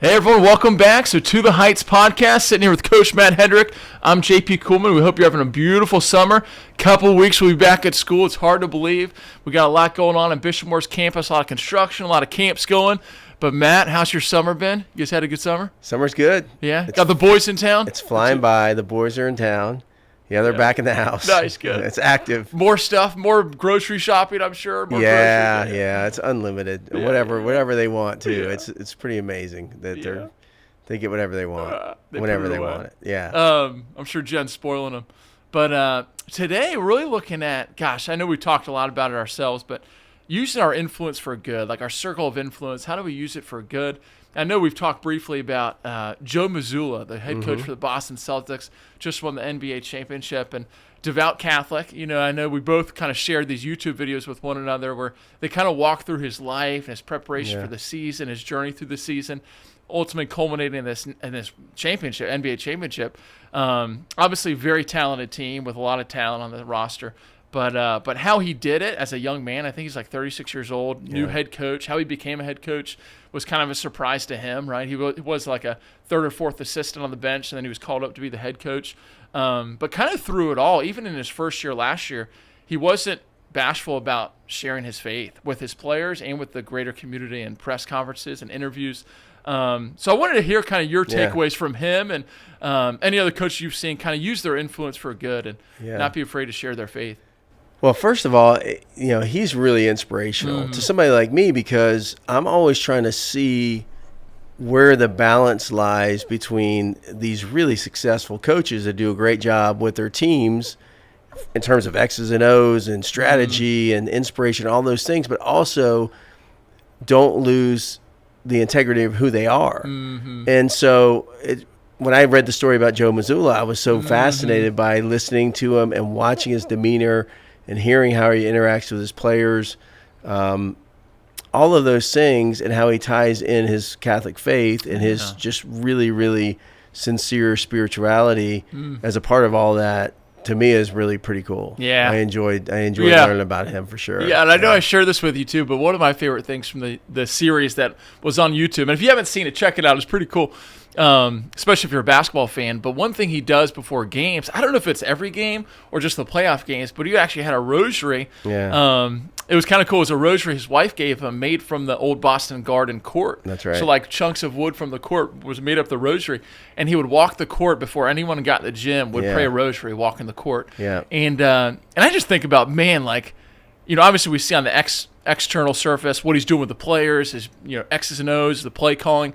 Hey everyone, welcome back. So To the Heights podcast, sitting here with Coach Matt Hedrick. I'm JP Kuhlman. We hope you're having a beautiful summer. Couple weeks we'll be back at school. It's hard to believe. We got a lot going on Bishop Moore's campus, a lot of construction, a lot of camps going. But Matt, how's your summer been? You guys had a good summer? Summer's good. Yeah? Got the boys in town? It's flying by. The boys are in town. Yeah, they're back in the house. Nice, good. It's active. More stuff, more grocery shopping, I'm sure. More Yeah, it's unlimited. Yeah, whatever they want to. Yeah. It's pretty amazing that they get whatever they want whenever they want it. Yeah. I'm sure Jen's spoiling them. But today we're really looking at, gosh, I know we talked a lot about it ourselves, but using our influence for good, like our circle of influence, how do we use it for good? I know we've talked briefly about Joe Mazzulla, the head coach for the Boston Celtics, just won the NBA championship, and devout Catholic. You know, I know we both kind of shared these YouTube videos with one another where they kind of walk through his life and his preparation for the season, his journey through the season, ultimately culminating in this championship, NBA championship. Obviously, very talented team with a lot of talent on the roster. But how he did it as a young man, I think he's like 36 years old, new head coach. How he became a head coach was kind of a surprise to him, right? He was like a third or fourth assistant on the bench, and then he was called up to be the head coach. But kind of through it all, even in his first year last year, he wasn't bashful about sharing his faith with his players and with the greater community and press conferences and interviews. So I wanted to hear kind of your takeaways from him and any other coach you've seen kind of use their influence for good and not be afraid to share their faith. Well, first of all, he's really inspirational to somebody like me because I'm always trying to see where the balance lies between these really successful coaches that do a great job with their teams in terms of X's and O's and strategy and inspiration, all those things, but also don't lose the integrity of who they are. And so when I read the story about Joe Mazzulla, I was so fascinated by listening to him and watching his demeanor and hearing how he interacts with his players, all of those things, and how he ties in his Catholic faith and his just really, really sincere spirituality as a part of all that, to me is really pretty cool. Yeah. I enjoyed learning about him for sure. Yeah, and I know I shared this with you too, but one of my favorite things from the series that was on YouTube, and if you haven't seen it, check it out. It's pretty cool. Especially if you're a basketball fan. But one thing he does before games, I don't know if it's every game or just the playoff games, but he actually had a rosary. Yeah. It was kind of cool. It was a rosary his wife gave him made from the old Boston Garden court. That's right. So like chunks of wood from the court was made up the rosary. And he would walk the court before anyone got in the gym, would pray a rosary walking the court. Yeah. And I just think about, man, like, obviously we see on the external surface what he's doing with the players, his X's and O's, the play calling.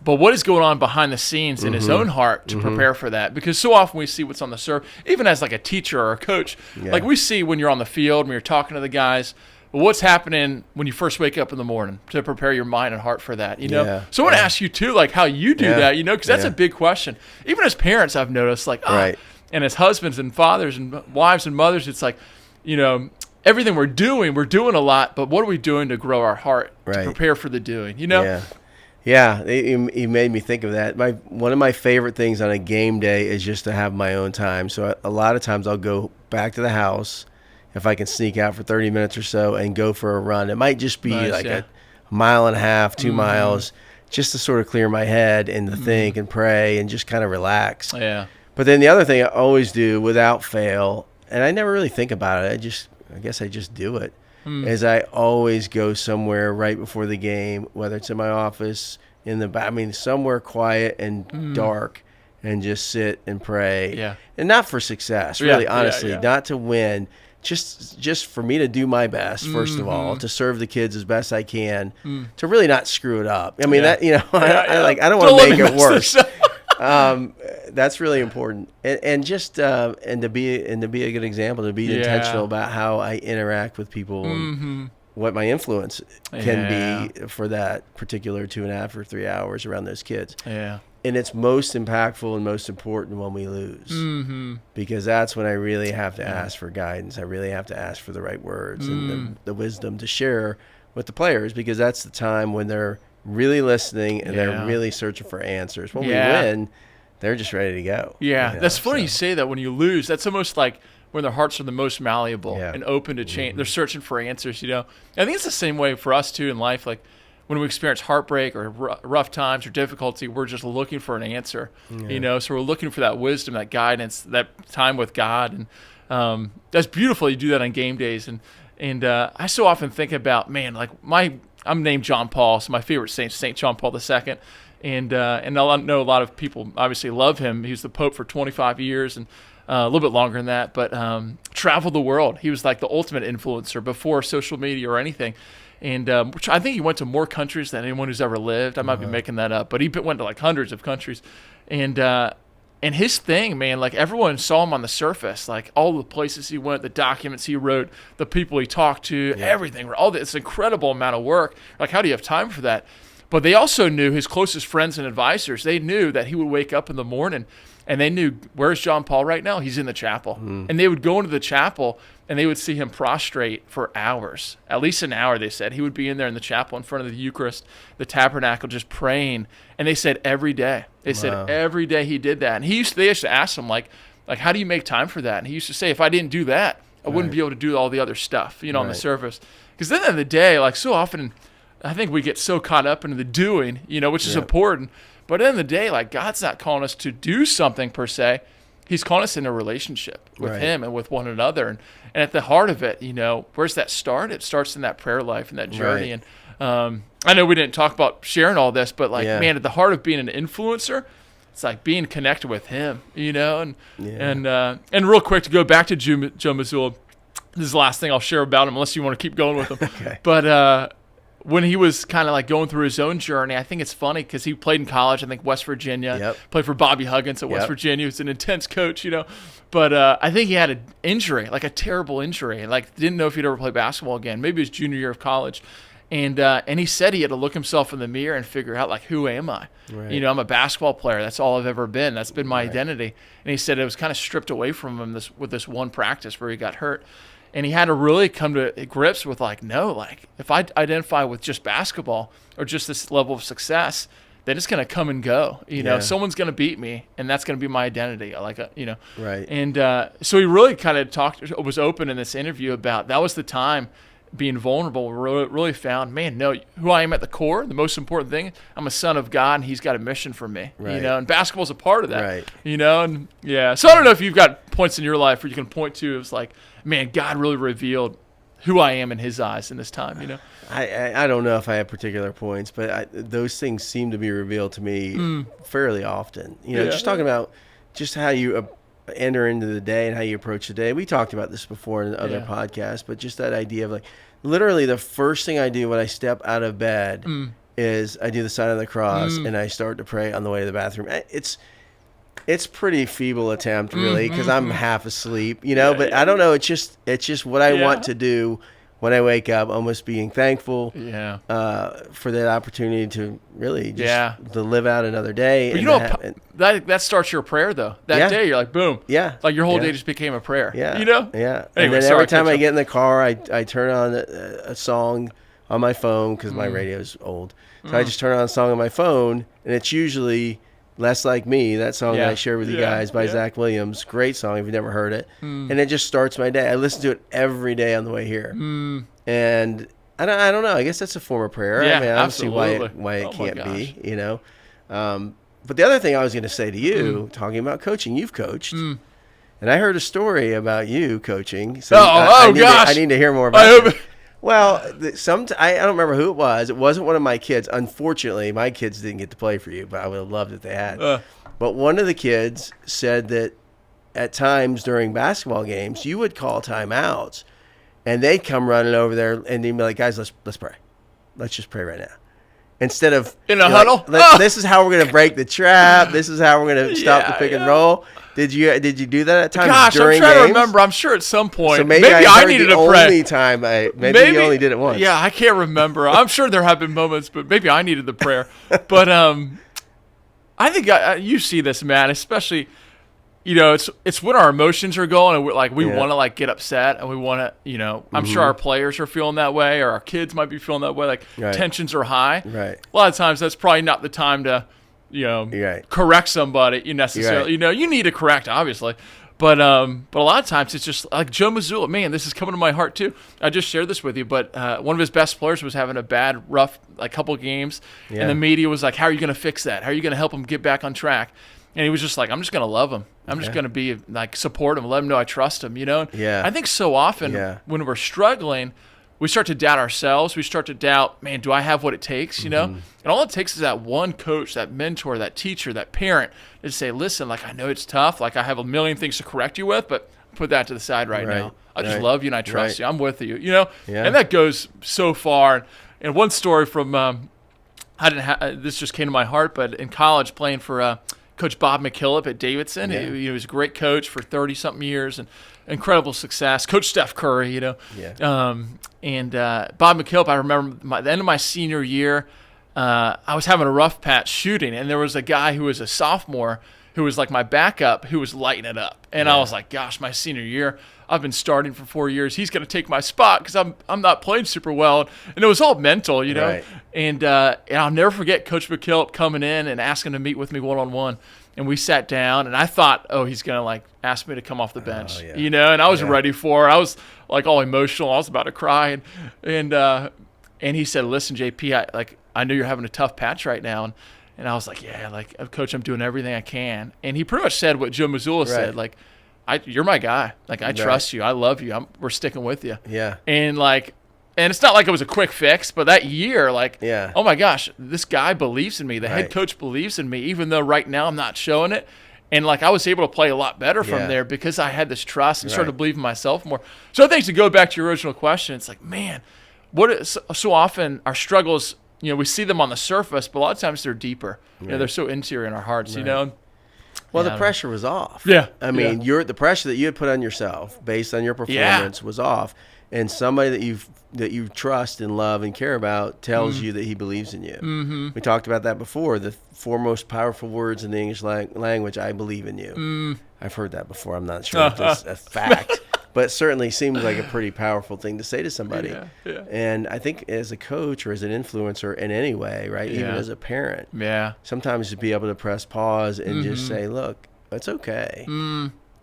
But what is going on behind the scenes in his own heart to prepare for that? Because so often we see what's on the surface, even as like a teacher or a coach. Like we see when you're on the field, when you're talking to the guys, but what's happening when you first wake up in the morning to prepare your mind and heart for that, So I want to ask you too, like how you do that, because that's a big question. Even as parents, I've noticed, like, and as husbands and fathers and wives and mothers, it's like, everything we're doing a lot, but what are we doing to grow our heart, to prepare for the doing, Yeah, he made me think of that. One of my favorite things on a game day is just to have my own time. So a lot of times I'll go back to the house if I can sneak out for 30 minutes or so and go for a run. It might just be a mile and a half, 2 miles, just to sort of clear my head and to think and pray and just kind of relax. Yeah. But then the other thing I always do without fail, and I never really think about it, I guess I just do it, is I always go somewhere right before the game, whether it's in my office, somewhere quiet and dark, and just sit and pray. Yeah. And not for success, really, honestly, not to win, just for me to do my best, first of all, to serve the kids as best I can, to really not screw it up. I mean, that, I don't want to make it worse. That's really important, and to be a good example, to be intentional about how I interact with people, and what my influence can be for that particular 2.5 or 3 hours around those kids. Yeah, and it's most impactful and most important when we lose, because that's when I really have to ask for guidance. I really have to ask for the right words and the wisdom to share with the players, because that's the time when they're really listening and they're really searching for answers. When we win, they're just ready to go. Yeah, that's funny you say that. When you lose, that's almost like when their hearts are the most malleable and open to change. They're searching for answers, I think it's the same way for us too in life. Like when we experience heartbreak or rough times or difficulty, we're just looking for an answer, so we're looking for that wisdom, that guidance, that time with God. And that's beautiful. You do that on game days. And I so often think about, man, like I'm named John Paul, so my favorite saint, St. John Paul II. And I know a lot of people obviously love him. He was the Pope for 25 years and a little bit longer than that, but traveled the world. He was like the ultimate influencer before social media or anything. And which I think he went to more countries than anyone who's ever lived. I might be making that up, but he went to like hundreds of countries. And his thing, man, like everyone saw him on the surface, like all the places he went, the documents he wrote, the people he talked to, everything, all this incredible amount of work. Like, how do you have time for that? But they also knew, his closest friends and advisors, they knew that he would wake up in the morning and they knew, where's John Paul right now? He's in the chapel. And they would go into the chapel and they would see him prostrate for hours, at least an hour, they said. He would be in there in the chapel in front of the Eucharist, the tabernacle, just praying. And they said every day. They said every day he did that. And they used to ask him, like, how do you make time for that? And he used to say, if I didn't do that, I wouldn't be able to do all the other stuff, on the surface. Because at the end of the day, like so often, I think we get so caught up into the doing, which is important. But at the end of the day, like, God's not calling us to do something per se. He's calling us in a relationship with him and with one another. And at the heart of it, where's that start? It starts in that prayer life and that journey. And I know we didn't talk about sharing all this, but man, at the heart of being an influencer, it's like being connected with him, and real quick, to go back to Joe Mazzulla, this is the last thing I'll share about him, unless you want to keep going with him. Okay. But when he was kind of like going through his own journey, I think it's funny because he played in college, I think West Virginia, played for Bobby Huggins at West Virginia. He was an intense coach, But I think he had an injury, like a terrible injury. Like, didn't know if he'd ever play basketball again. Maybe his junior year of college. And he said he had to look himself in the mirror and figure out, like, who am I? Right. I'm a basketball player. That's all I've ever been. That's been my identity. And he said it was kind of stripped away from him with this one practice where he got hurt. And he had to really come to grips with, like, no, like, if I identify with just basketball or just this level of success, then it's going to come and go. Someone's going to beat me, and that's going to be my identity. Right. And so he really kind of was open in this interview about that was the time, being vulnerable, really found, man, no, who I am at the core, the most important thing, I'm a son of God, and he's got a mission for me, and basketball's a part of that, and so I don't know if you've got points in your life where you can point to, it's like, man, God really revealed who I am in his eyes in this time, I don't know if I have particular points, but those things seem to be revealed to me fairly often, just talking about just how you enter into the day and how you approach the day. We talked about this before in other podcasts, but just that idea of, like, literally the first thing I do when I step out of bed is I do the sign of the cross and I start to pray on the way to the bathroom. It's pretty feeble attempt, really, because I'm half asleep, but I don't know. It's just what I want to do when I wake up, almost being thankful for that opportunity to really just to live out another day. But that starts your prayer, though. That day, you're like, boom. Yeah. Like your whole day just became a prayer. Yeah. Yeah. Anyway, and then every time I get in the car, I turn on a song on my phone because my radio's old. So I just turn on a song on my phone, and it's usually Less Like Me, that song that I shared with you guys by Zach Williams. Great song if you've never heard it. And it just starts my day. I listen to it every day on the way here. And I don't know. I guess that's a form of prayer. Yeah, I mean, I don't see why it can't be, But the other thing I was going to say to you, talking about coaching, you've coached. And I heard a story about you coaching. So I need to hear more about it. Well, I don't remember who it was. It wasn't one of my kids. Unfortunately, my kids didn't get to play for you, but I would have loved if they had. But one of the kids said that at times during basketball games, you would call timeouts, and they'd come running over there, and they'd be like, guys, let's pray. Let's just pray right now. Instead of in a huddle, this is how we're going to break the trap. This is how we're going to stop the pick and roll. Did you do that at times? Gosh, during I'm trying games? to remember. I'm sure at some point. So maybe I needed to pray. Only time maybe you only did it once. Yeah, I can't remember. I'm sure there have been moments, but maybe I needed the prayer. But I think you see this, man, especially. It's when our emotions are going, and we want to get upset, and we want to, I'm sure our players are feeling that way, or our kids might be feeling that way. Tensions are high. Right. A lot of times, that's probably not the time to, correct somebody necessarily. Right. You need to correct, obviously, But a lot of times it's just like Joe Mazzulla. Man, this is coming to my heart too. I just shared this with you, but one of his best players was having a bad, rough, like couple games, and the media was like, "How are you going to fix that? How are you going to help him get back on track?" And he was just like, "I'm just going to love him. I'm just going to be like support him, let him know I trust him." You know? Yeah. I think so often when we're struggling, we start to doubt ourselves. We start to doubt, man, do I have what it takes? You know? And all it takes is that one coach, that mentor, that teacher, that parent to say, listen, like, I know it's tough. Like, I have a million things to correct you with, but put that to the side right now. I just love you and I trust you. I'm with you, you know? Yeah. And that goes so far. And one story from, this just came to my heart, but in college playing for Coach Bob McKillop at Davidson. He was a great coach for 30-something years and incredible success. Coach Steph Curry, you know. Yeah. And Bob McKillop, I remember the end of my senior year, I was having a rough patch shooting, and there was a guy who was a sophomore who was like my backup who was lighting it up. And I was like, gosh, my senior year, I've been starting for 4 years. He's going to take my spot because I'm not playing super well. And it was all mental, you know. Right. And I'll never forget Coach McKillop coming in and asking to meet with me one-on-one. And we sat down, and I thought, oh, he's going to, like, ask me to come off the bench, you know. And I was ready for it. I was, like, all emotional. I was about to cry. And he said, listen, JP, I know you're having a tough patch right now. And I was like, yeah, like, Coach, I'm doing everything I can. And he pretty much said what Joe Mazzulla said, like, you're my guy. Like, I trust you. I love you. We're sticking with you. Yeah. And, like, and it's not like it was a quick fix, but that year, like, oh, my gosh, this guy believes in me. The head coach believes in me, even though right now I'm not showing it. And, like, I was able to play a lot better from there because I had this trust and started believing myself more. So I think to go back to your original question, it's like, man, so often our struggles, you know, we see them on the surface, but a lot of times they're deeper. You know, they're so interior in our hearts, you know. Well, the pressure was off. Yeah. I mean, the pressure that you had put on yourself based on your performance was off. And somebody that you trust and love and care about tells you that he believes in you. Mm-hmm. We talked about that before. The four most powerful words in the English language, I believe in you. I've heard that before. I'm not sure if that's a fact. But it certainly seems like a pretty powerful thing to say to somebody. Yeah. And I think as a coach or as an influencer in any way, right, even as a parent, sometimes to be able to press pause and just say, look, it's okay.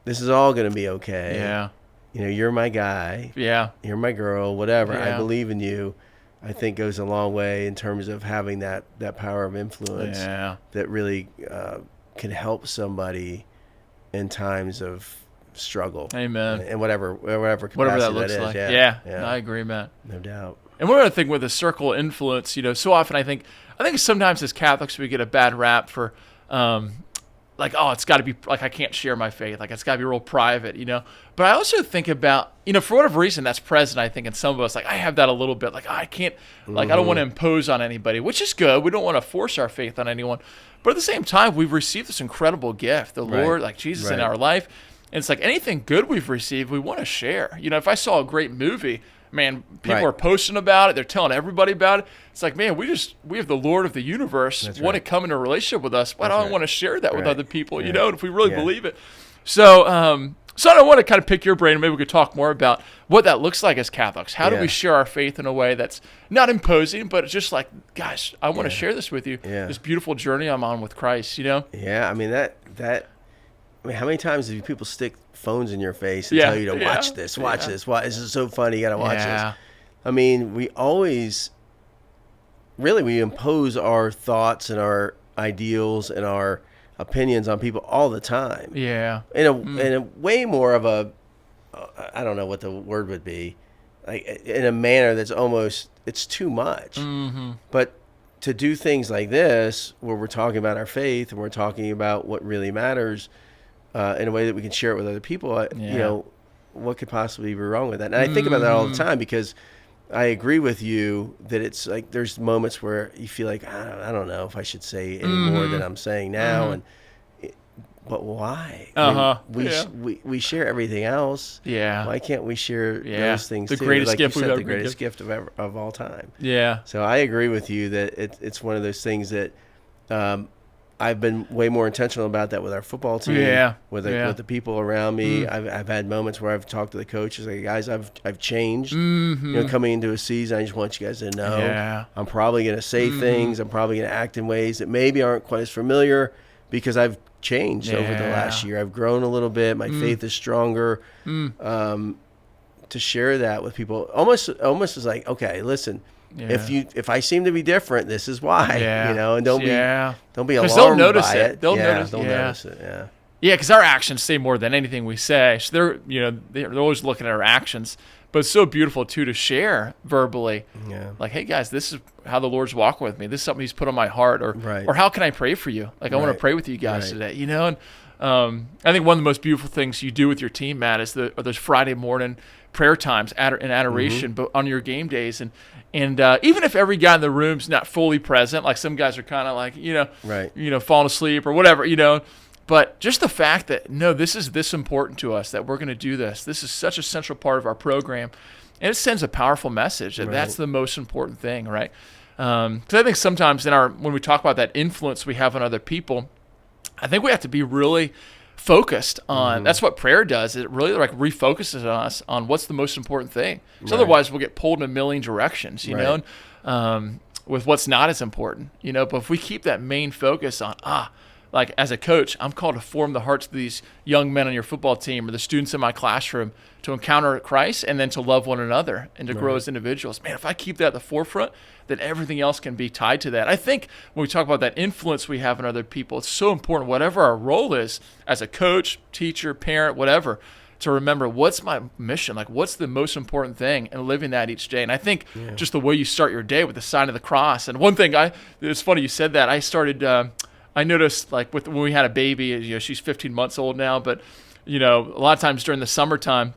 This is all going to be okay. Yeah. You know, you're my guy. Yeah. You're my girl, whatever. I believe in you. I think goes a long way in terms of having that power of influence that really can help somebody in times of struggle. Amen. And whatever capacity that looks like. Yeah. I agree, Matt. No doubt. And one other thing with the circle influence, you know, so often I think sometimes as Catholics we get a bad rap for like, oh, it's got to be, like, I can't share my faith. Like, it's got to be real private, you know. But I also think about, you know, for whatever reason, that's present, I think, in some of us. Like, I have that a little bit. Like, I can't, like, I don't want to impose on anybody, which is good. We don't want to force our faith on anyone. But at the same time, we've received this incredible gift, the Lord, like Jesus in our life. And it's like anything good we've received, we want to share. You know, if I saw a great movie, man, people are posting about it. They're telling everybody about it. It's like, man, we have the Lord of the universe want to come into a relationship with us. Why don't I want to share that with other people? You know, if we really believe it. So, so I want to kind of pick your brain, and maybe we could talk more about what that looks like as Catholics. How do we share our faith in a way that's not imposing, but it's just like, gosh, I want to share this with you. This beautiful journey I'm on with Christ, you know? Yeah, I mean, I mean, how many times do people stick phones in your face and tell you to watch this, watch this. This is so funny, you got to watch this. I mean, we impose our thoughts and our ideals and our opinions on people all the time. Yeah. In a way more of a, I don't know what the word would be, like in a manner that's almost, it's too much. Mm-hmm. But to do things like this, where we're talking about our faith and we're talking about what really matters, in a way that we can share it with other people, you know, what could possibly be wrong with that? And I think about that all the time because I agree with you that it's like there's moments where you feel like, I don't know if I should say any more than I'm saying now. But why? I mean, we share everything else. Yeah. Why can't we share those things the too? Greatest like gift you said, we've the ever greatest gift of all time. Yeah. So I agree with you that it's one of those things that I've been way more intentional about that with our football team, with the people around me. I've had moments where I've talked to the coaches, like, guys, I've changed. You know, coming into a season, I just want you guys to know I'm probably going to say things. I'm probably going to act in ways that maybe aren't quite as familiar, because I've changed over the last year. I've grown a little bit. My faith is stronger. To share that with people, almost is like, okay, listen, if I seem to be different, this is why, and don't be alarmed they'll notice by it. They'll notice it. Yeah, because our actions say more than anything we say. So they're always looking at our actions. But it's so beautiful too to share verbally, like, hey guys, this is how the Lord's walking with me. This is something He's put on my heart, or how can I pray for you? Like, I want to pray with you guys today, And I think one of the most beautiful things you do with your team, Matt, is those Friday morning prayer times in adoration, but on your game days, and even if every guy in the room's not fully present, like some guys are kind of like falling asleep or whatever, But just the fact that, no, this is this important to us, that we're going to do this. This is such a central part of our program. And it sends a powerful message that that's the most important thing, right? Because I think sometimes when we talk about that influence we have on other people, I think we have to be really focused on, that's what prayer does. It really refocuses us on what's the most important thing. So otherwise we'll get pulled in a million directions, you know, with what's not as important, But if we keep that main focus on, like as a coach, I'm called to form the hearts of these young men on your football team or the students in my classroom to encounter Christ and then to love one another and to grow as individuals. Man, if I keep that at the forefront, then everything else can be tied to that. I think when we talk about that influence we have on other people, it's so important, whatever our role is as a coach, teacher, parent, whatever, to remember what's my mission, like what's the most important thing, and living that each day. And I think just the way you start your day with the sign of the cross. And one thing, it's funny you said that. I started I noticed, like, when we had a baby, she's 15 months old now, but, a lot of times during the summertime,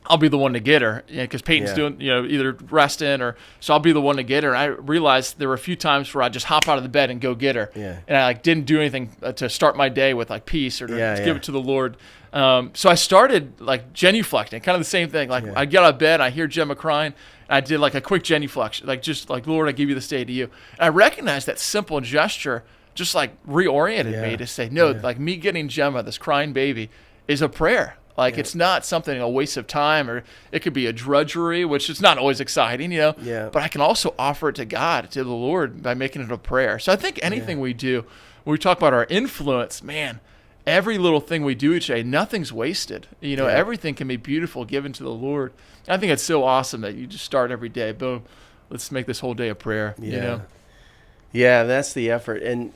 I'll be the one to get her, because Peyton's doing, either resting, so I'll be the one to get her. And I realized there were a few times where I'd just hop out of the bed and go get her. Yeah. And I didn't do anything to start my day with peace or to give it to the Lord. So I started genuflecting, kind of the same thing. I get out of bed, I hear Gemma crying, and I did a quick genuflection, Lord, I give you this day to you. And I recognized that simple gesture just reoriented me to say, no, me getting Gemma, this crying baby, is a prayer. It's not something, a waste of time, or it could be a drudgery, which is not always exciting, but I can also offer it to God, to the Lord, by making it a prayer. So I think anything we do, when we talk about our influence, man, every little thing we do each day, nothing's wasted. Everything can be beautiful, given to the Lord. I think it's so awesome that you just start every day, boom, let's make this whole day a prayer, Yeah, that's the effort. And,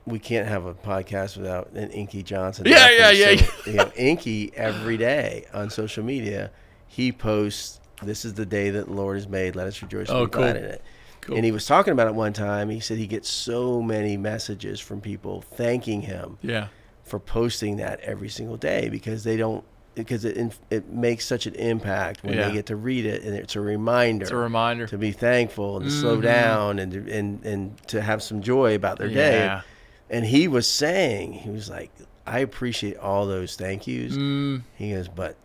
we can't have a podcast without an Inky Johnson. So, Inky, every day on social media, he posts, this is the day that the Lord has made. Let us rejoice and be glad in it. Cool. And he was talking about it one time. He said he gets so many messages from people thanking him for posting that every single day because it makes such an impact when they get to read it, and it's a reminder. It's a reminder to be thankful and to slow down and to have some joy about their day. And he was saying, he was like, I appreciate all those thank yous. He goes, but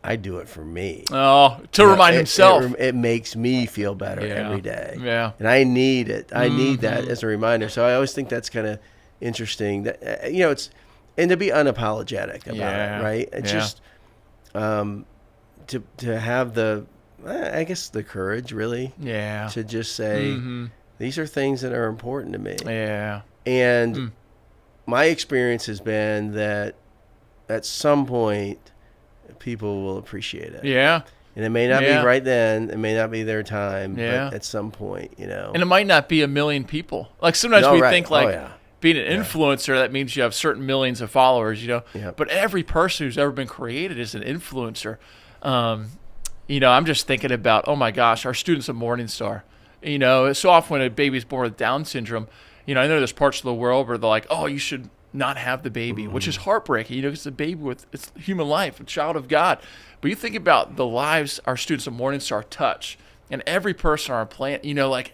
I do it for me. Oh, to remind himself. It makes me feel better every day. Yeah. And I need it. I need that as a reminder. So I always think that's kind of interesting that, it's, and to be unapologetic about it, right? It's just to have the, I guess, the courage, really, to just say, these are things that are important to me. Yeah. And my experience has been that at some point, people will appreciate it. Yeah. And it may not be right then. It may not be their time. But at some point, And it might not be a million people. Sometimes we think being an influencer, that means you have certain millions of followers, But every person who's ever been created is an influencer. I'm just thinking about, oh my gosh, our students at Morningstar. So often when a baby's born with Down syndrome, I know there's parts of the world where they're like, oh, you should not have the baby, which is heartbreaking. It's a baby it's human life, a child of God. But you think about the lives our students at Morningstar touch, and every person on our planet,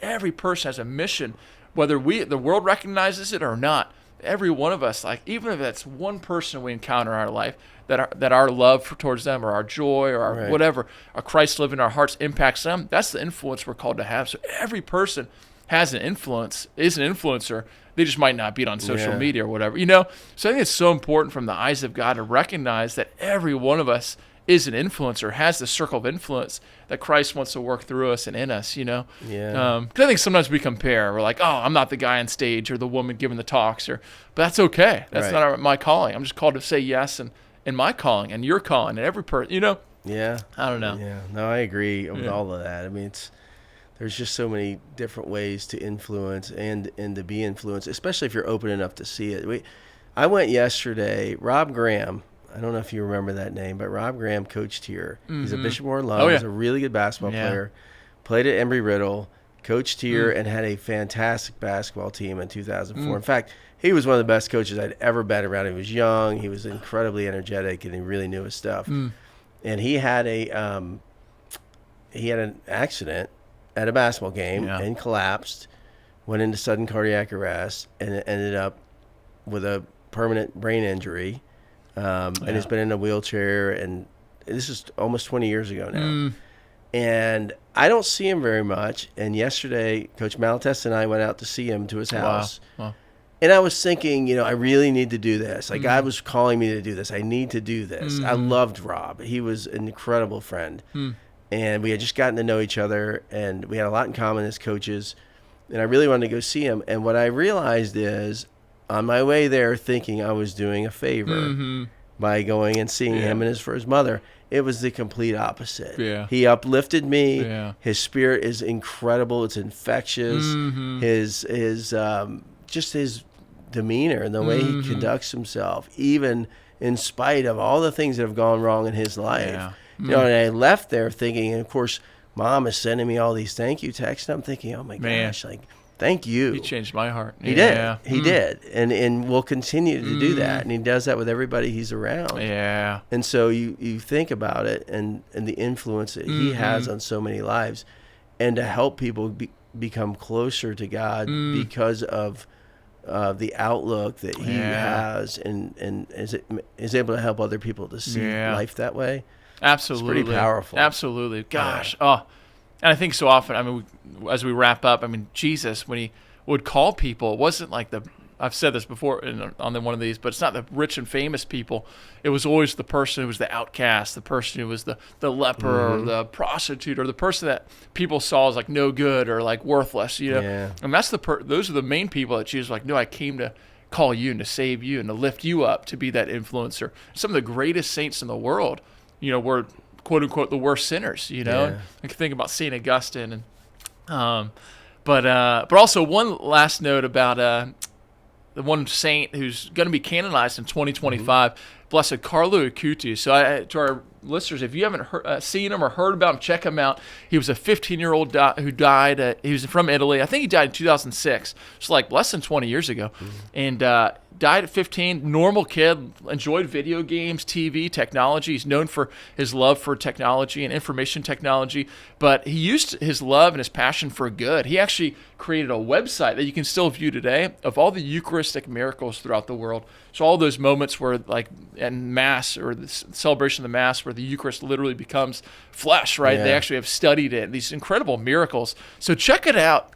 every person has a mission, whether the world recognizes it or not. Every one of us, even if that's one person we encounter in our life, that our love towards them, or our joy, or our whatever, our Christ living in our hearts impacts them. That's the influence we're called to have. So every person has an influence, is an influencer. They just might not be it on social media or whatever, So I think it's so important from the eyes of God to recognize that every one of us is an influencer, has the circle of influence that Christ wants to work through us and in us, Yeah. 'Cause I think sometimes we compare. We're like, oh, I'm not the guy on stage or the woman giving the talks, but that's okay. That's not my calling. I'm just called to say yes and my calling and your calling and every person, Yeah. I don't know. Yeah. No, I agree with all of that. I mean, there's just so many different ways to influence and to be influenced, especially if you're open enough to see it. I went yesterday. Rob Graham, I don't know if you remember that name, but Rob Graham coached here. He's a Bishop Moore alum. He's a really good basketball player. Played at Embry-Riddle, coached here, and had a fantastic basketball team in 2004. In fact, he was one of the best coaches I'd ever been around. He was young. He was incredibly energetic, and he really knew his stuff. And he had an accident at a basketball game and collapsed, went into sudden cardiac arrest, and it ended up with a permanent brain injury. And has been in a wheelchair, and this is almost 20 years ago now. And I don't see him very much. And yesterday, Coach Malatesta and I went out to see him to his house. Wow. And I was thinking, I really need to do this. Like, God was calling me to do this. I need to do this. I loved Rob. He was an incredible friend. And we had just gotten to know each other, and we had a lot in common as coaches. And I really wanted to go see him. And what I realized is, on my way there, thinking I was doing a favor by going and seeing him and his mother, it was the complete opposite. He uplifted me. His spirit is incredible. It's infectious. His just his demeanor and the way he conducts himself, even in spite of all the things that have gone wrong in his life. And I left there thinking, and of course, Mom is sending me all these thank you texts, and I'm thinking, oh my gosh, like, thank you. He changed my heart. He did. He did. And will continue to do that. And he does that with everybody he's around. Yeah. And so you think about it and the influence that he has on so many lives, and to help people become closer to God because of the outlook that he has and is able to help other people to see life that way. Absolutely. It's pretty powerful. Absolutely. Gosh. And I think so often, as we wrap up, Jesus, when he would call people, it wasn't like I've said this before on one of these, but it's not the rich and famous people. It was always the person who was the outcast, the person who was the leper or the prostitute, or the person that people saw as like no good or like worthless, And that's those are the main people that Jesus was like, no, I came to call you and to save you and to lift you up to be that influencer. Some of the greatest saints in the world, were quote unquote the worst sinners, I can think about St. Augustine but also one last note about the one saint who's going to be canonized in 2025, Blessed Carlo Acutis. So to our listeners, if you haven't seen him or heard about him, check him out. He was a 15-year-old who died. He was from Italy. I think he died in 2006. It's like less than 20 years ago. And died at 15, normal kid, enjoyed video games, TV, technology. He's known for his love for technology and information technology, but he used his love and his passion for good. He actually created a website that you can still view today of all the Eucharistic miracles throughout the world. So all those moments where, like, in Mass or the celebration of the Mass, where the Eucharist literally becomes flesh, right? They actually have studied it, these incredible miracles. So check it out.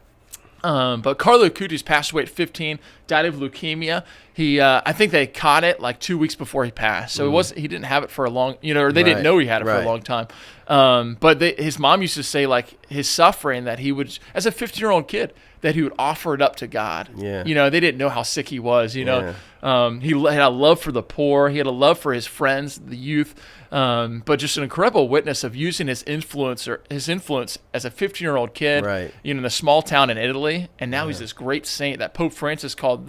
But Carlo Acutis passed away at 15, died of leukemia. I think they caught it like 2 weeks before he passed. So he didn't have it for a long, or they didn't know he had it for a long time. But his mom used to say, like, his suffering, that he would, as a 15-year-old kid, that he would offer it up to God. Yeah. They didn't know how sick he was, He had a love for the poor. He had a love for his friends, the youth. But just an incredible witness of using his influence as a 15-year-old kid, in a small town in Italy. And now he's this great saint that Pope Francis called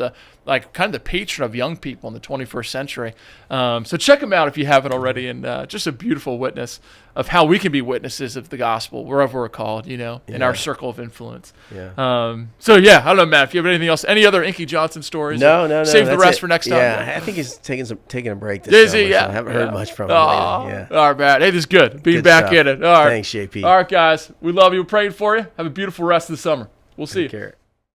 kind of the patron of young people in the 21st century. So check him out if you haven't already. And just a beautiful witness of how we can be witnesses of the gospel wherever we're called, in our circle of influence. So I don't know, Matt, if you have anything else, any other Inky Johnson stories? No. Save the rest for next time. Yeah, I think he's taking a break this summer. So I haven't heard much from him lately. Yeah. All right, Matt. Hey, this is good. Being back in it. All right. Thanks, JP. All right, guys. We love you. We're praying for you. Have a beautiful rest of the summer. We'll see you. Take care.